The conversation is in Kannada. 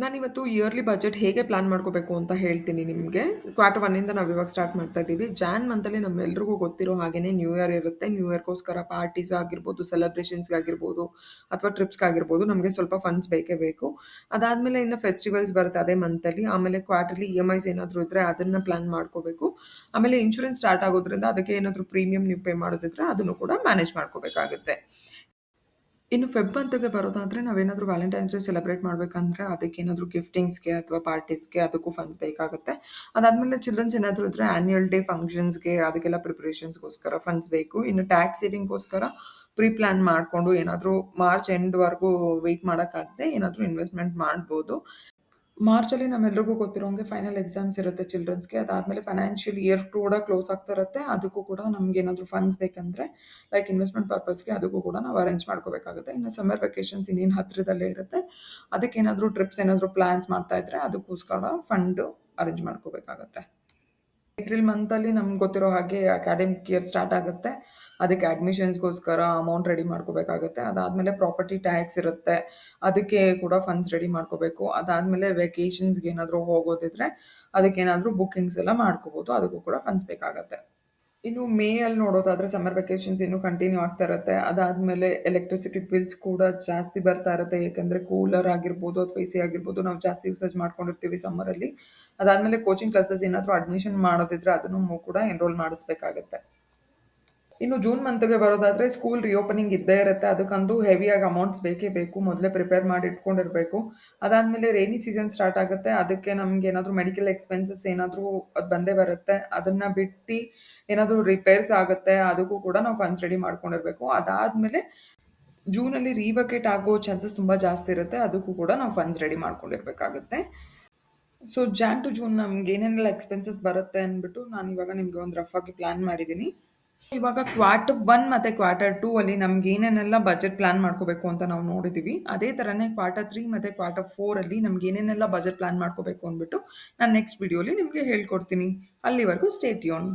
ನಾನಿವತ್ತು ಇಯರ್ಲಿ ಬಜೆಟ್ ಹೇಗೆ ಪ್ಲಾನ್ ಮಾಡ್ಕೋಬೇಕು ಅಂತ ಹೇಳ್ತೀನಿ ನಿಮ್ಗೆ. ಕ್ವಾರ್ಟರ್ 1 ಇಂದ ನಾವಿವಾಗ ಸ್ಟಾರ್ಟ್ ಮಾಡ್ತಾ ಇದ್ದೀವಿ. ಜಾನ್ ಮಂತಲ್ಲಿ ನಮ್ಮೆಲ್ರಿಗೂ ಗೊತ್ತಿರೋ ಹಾಗೇನೆ ನ್ಯೂ ಇಯರ್ ಇರುತ್ತೆ. ನ್ಯೂ ಇಯರ್‌ಗೋಸ್ಕರ ಪಾರ್ಟೀಸ್ ಆಗಿರ್ಬೋದು, ಸೆಲೆಬ್ರೇಷನ್ಸ್‌ಗಾಗಿರ್ಬೋದು ಅಥವಾ ಟ್ರಿಪ್ಸ್‌ಗಾಗಿರ್ಬೋದು ನಮಗೆ ಸ್ವಲ್ಪ ಫಂಡ್ಸ್ ಬೇಕೇ ಬೇಕು. ಅದಾದ್ಮೇಲೆ ಇನ್ನು ಫೆಸ್ಟಿವಲ್ಸ್ ಬರುತ್ತೆ ಅದೇ ಮಂತಲ್ಲಿ. ಆಮೇಲೆ ಕ್ವಾರ್ಟರ್ಲಿ ಇಎಂಐಸ್ ಏನಾದ್ರು ಇದ್ರೆ ಅದನ್ನ ಪ್ಲಾನ್ ಮಾಡ್ಕೋಬೇಕು. ಆಮೇಲೆ ಇನ್ಶೂರೆನ್ಸ್ ಸ್ಟಾರ್ಟ್ ಆಗೋದ್ರಿಂದ ಅದಕ್ಕೆ ಏನಾದ್ರು ಪ್ರೀಮಿಯಂ ನೀವು ಪೇ ಮಾಡೋದಿದ್ರೆ ಅದನ್ನು ಕೂಡ ಮ್ಯಾನೇಜ್ ಮಾಡ್ಕೋಬೇಕಾಗುತ್ತೆ. ಇನ್ನು ಫೆಬ್ ಮಂತ್‌ಗೆ ಬರೋದಾದ್ರೆ ನಾವೇನಾದ್ರೂ ವ್ಯಾಲೆಂಟೈನ್ಸ್ ಡೇ ಸೆಲೆಬ್ರೇಟ್ ಮಾಡ್ಬೇಕಂದ್ರೆ ಅದಕ್ಕೇನಾದ್ರೂ ಗಿಫ್ಟಿಂಗ್ಸ್‌ಗೆ ಅಥವಾ ಪಾರ್ಟೀಸ್‌ಗೆ ಅದಕ್ಕೂ ಫಂಡ್ಸ್ ಬೇಕಾಗುತ್ತೆ. ಅದಾದ್ಮೇಲೆ ಚಿಲ್ಡ್ರನ್ಸ್ ಏನಾದ್ರೂ ಇದ್ರೆ ಆನ್ಯುಯಲ್ ಡೇ ಫಂಕ್ಷನ್ಸ್‌ಗೆ ಅದಕ್ಕೆಲ್ಲ ಪ್ರಿಪರೇಷನ್ಸ್‌ಗೋಸ್ಕರ ಫಂಡ್ಸ್ ಬೇಕು. ಇನ್ನು ಟ್ಯಾಕ್ಸ್ ಸೇವಿಂಗ್‌ಗೋಸ್ಕರ ಪ್ರೀ ಪ್ಲಾನ್ ಮಾಡ್ಕೊಂಡು ಏನಾದ್ರೂ ಮಾರ್ಚ್ ಎಂಡ್‌ವರೆಗೂ ವೆಯ್ಟ್ ಮಾಡಕ್ಕಾಗದೆ ಏನಾದ್ರೂ ಇನ್ವೆಸ್ಟ್‌ಮೆಂಟ್ ಮಾಡ್ಬೋದು. ಮಾರ್ಚಲ್ಲಿ ನಮ್ಮೆಲ್ರಿಗೂ ಗೊತ್ತಿರೋಂಗೆ ಫೈನಲ್ ಎಕ್ಸಾಮ್ಸ್ ಇರುತ್ತೆ ಚಿಲ್ಡ್ರನ್ಸ್‌ಗೆ. ಅದಾದ್ಮೇಲೆ ಫೈನಾನ್ಷಿಯಲ್ ಇಯರ್ ಕೂಡ ಕ್ಲೋಸ್ ಆಗ್ತಾ ಇರುತ್ತೆ. ಅದಕ್ಕೂ ಕೂಡ ನಮ್ಗೇನಾದ್ರೂ ಫಂಡ್ಸ್ ಬೇಕಂದ್ರೆ ಲೈಕ್ ಇನ್ವೆಸ್ಟ್‌ಮೆಂಟ್ ಪರ್ಪಸ್‌ಗೆ ಅದಕ್ಕೂ ಕೂಡ ನಾವು ಅರೇಂಜ್ ಮಾಡ್ಕೋಬೇಕಾಗುತ್ತೆ. ಇನ್ನು ಸಮ್ಮರ್ ವೆಕೇಷನ್ಸ್ ಇನ್ನೇನು ಹತ್ರದಲ್ಲೇ ಇರುತ್ತೆ. ಅದಕ್ಕೇನಾದ್ರೂ ಟ್ರಿಪ್ಸ್ ಏನಾದ್ರೂ ಪ್ಲಾನ್ಸ್ ಮಾಡ್ತಾ ಇದ್ರೆ ಅದಕ್ಕೋಸ್ಕರ ಫಂಡು ಅರೇಂಜ್ ಮಾಡ್ಕೋಬೇಕಾಗತ್ತೆ. ಏಪ್ರಿಲ್ ಮಂತಲ್ಲಿ ನಮ್ಗೆ ಗೊತ್ತಿರೋ ಹಾಗೆ ಅಕಾಡೆಮಿಕ್ ಇಯರ್ ಸ್ಟಾರ್ಟ್ ಆಗುತ್ತೆ. ಅದಕ್ಕೆ ಅಡ್ಮಿಷನ್ಸ್‌ಗೋಸ್ಕರ ಅಮೌಂಟ್ ರೆಡಿ ಮಾಡ್ಕೋಬೇಕಾಗುತ್ತೆ. ಅದಾದ್ಮೇಲೆ ಪ್ರಾಪರ್ಟಿ ಟ್ಯಾಕ್ಸ್ ಇರುತ್ತೆ. ಅದಕ್ಕೆ ಕೂಡ ಫಂಡ್ಸ್ ರೆಡಿ ಮಾಡ್ಕೋಬೇಕು. ಅದಾದ್ಮೇಲೆ ವೆಕೇಷನ್ಸ್‌ಗೆ ಏನಾದ್ರೂ ಹೋಗೋದಿದ್ರೆ ಅದಕ್ಕೇನಾದ್ರೂ ಬುಕಿಂಗ್ಸ್ ಎಲ್ಲ ಮಾಡ್ಕೋಬೋದು. ಅದಕ್ಕೂ ಕೂಡ ಫಂಡ್ಸ್ ಬೇಕಾಗತ್ತೆ. ಇನ್ನು ಮೇಯಲ್ಲಿ ನೋಡೋದಾದ್ರೆ ಸಮ್ಮರ್ ವೆಕೇಷನ್ಸ್ ಇನ್ನೂ ಕಂಟಿನ್ಯೂ ಆಗ್ತಾ ಇರುತ್ತೆ. ಅದಾದ್ಮೇಲೆ ಎಲೆಕ್ಟ್ರಿಸಿಟಿ ಬಿಲ್ಸ್ ಕೂಡ ಜಾಸ್ತಿ ಬರ್ತಾ ಇರುತ್ತೆ. ಏಕೆಂದ್ರೆ ಕೂಲರ್ ಆಗಿರ್ಬೋದು ಅಥವಾ ಎಸಿ ಆಗಿರ್ಬೋದು ನಾವು ಜಾಸ್ತಿ ಯೂಸೇಜ್ ಮಾಡ್ಕೊಂಡಿರ್ತೀವಿ ಸಮ್ಮರಲ್ಲಿ. ಅದಾದ್ಮೇಲೆ ಕೋಚಿಂಗ್ ಕ್ಲಾಸಸ್ ಏನಾದ್ರೂ ಅಡ್ಮಿಷನ್ ಮಾಡೋದಿದ್ರೆ ಅದನ್ನು ಕೂಡ ಎನ್ರೋಲ್ ಮಾಡಿಸ್ಬೇಕಾಗತ್ತೆ. ಇನ್ನು ಜೂನ್ ಮಂತ್‌ಗೆ ಬರೋದಾದ್ರೆ ಸ್ಕೂಲ್ ರಿಓಪನಿಂಗ್ ಇದ್ದೇ ಇರುತ್ತೆ. ಅದಕ್ಕಂತೂ ಹೆವಿಯಾಗಿ ಅಮೌಂಟ್ಸ್ ಬೇಕೇ ಬೇಕು. ಮೊದಲೇ ಪ್ರಿಪೇರ್ ಮಾಡಿ ಇಟ್ಕೊಂಡಿರ್ಬೇಕು. ಅದಾದ್ಮೇಲೆ ರೈನಿ ಸೀಸನ್ ಸ್ಟಾರ್ಟ್ ಆಗುತ್ತೆ. ಅದಕ್ಕೆ ನಮ್ಗೇನಾದ್ರೂ ಮೆಡಿಕಲ್ ಎಕ್ಸ್‌ಪೆನ್ಸಸ್ ಏನಾದ್ರೂ ಅದು ಬಂದೇ ಬರುತ್ತೆ. ಅದನ್ನ ಬಿಟ್ಟು ಏನಾದ್ರೂ ರಿಪೇರ್ಸ್ ಆಗುತ್ತೆ. ಅದಕ್ಕೂ ಕೂಡ ನಾವು ಫಂಡ್ಸ್ ರೆಡಿ ಮಾಡ್ಕೊಂಡಿರ್ಬೇಕು. ಅದಾದ್ಮೇಲೆ ಜೂನಲ್ಲಿ ರಿವೊಕೇಟ್ ಆಗೋ ಚಾನ್ಸಸ್ ತುಂಬಾ ಜಾಸ್ತಿ ಇರುತ್ತೆ. ಅದಕ್ಕೂ ಕೂಡ ನಾವು ಫಂಡ್ಸ್ ರೆಡಿ ಮಾಡ್ಕೊಂಡಿರ್ಬೇಕಾಗುತ್ತೆ. ಸೊ ಜಾನ್ ಟು ಜೂನ್ ನಮ್ಗೆ ಏನೇನೆಲ್ಲ ಎಕ್ಸ್‌ಪೆನ್ಸಸ್ ಬರುತ್ತೆ ಅಂದ್ಬಿಟ್ಟು ನಾನಿವಾಗ ನಿಮ್ಗೆ ಒಂದು ರಫ್ ಆಗಿ ಪ್ಲಾನ್ ಮಾಡಿದ್ದೀನಿ. ಇವಾಗ ಕ್ವಾರ್ಟರ್ 1 ಮತ್ತೆ ಕ್ವಾರ್ಟರ್ 2 ಅಲ್ಲಿ ನಮ್ಗೆ ಏನೇನೆಲ್ಲ ಬಜೆಟ್ ಪ್ಲಾನ್ ಮಾಡ್ಕೋಬೇಕು ಅಂತ ನಾವು ನೋಡಿದೀವಿ. ಅದೇ ತರನೇ ಕ್ವಾರ್ಟರ್ 3 ಮತ್ತೆ ಕ್ವಾರ್ಟರ್ 4 ಅಲ್ಲಿ ನಮ್ಗೆ ಏನೇನೆಲ್ಲ ಬಜೆಟ್ ಪ್ಲಾನ್ ಮಾಡ್ಕೋಬೇಕು ಅಂದ್ಬಿಟ್ಟು ನಾನು ನೆಕ್ಸ್ಟ್ ವಿಡಿಯೋಲಿ ನಿಮ್ಗೆ ಹೇಳ್ಕೊಡ್ತೀನಿ. ಅಲ್ಲಿವರೆಗೂ ಸ್ಟೇ ಟ್ಯೂನ್ಡ್.